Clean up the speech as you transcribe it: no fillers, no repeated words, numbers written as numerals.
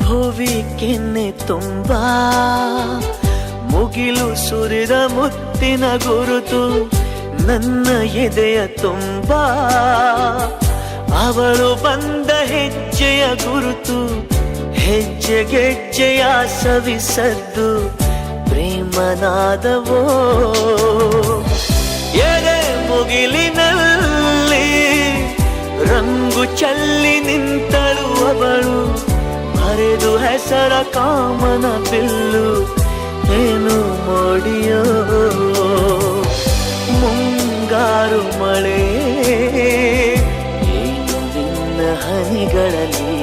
ಭುವಿ ಕೆನ್ನೆ ತುಂಬ ಮುಗಿಲು ಸುರಿದ ಮುತ್ತಿನ ಗುರುತು ನನ್ನ ಎದೆಯ ತುಂಬ ಅವಳು ಬಂದ ಹೆಜ್ಜೆಯ ಗುರುತು ಹೆಜ್ಜೆಗೆಜ್ಜೆಯ ಸವಿಸದ್ದು ಪ್ರೇಮನಾದವೋ ಎದೆ ಮುಗಿಲಿನಲ್ಲಿ ರಂಗು ಚಲ್ಲಿ ನಿಂತಳು ಅವಳು ಬರೆದು ಹೆಸರ ಕಾಮನ ಬಿಲ್ಲು ಏನು ಮೋಡಿಯೋ ಮುಂಗಾರು ಮಳೆ ಏನು ನಿನ್ನ ಹನಿಗಳಲ್ಲಿ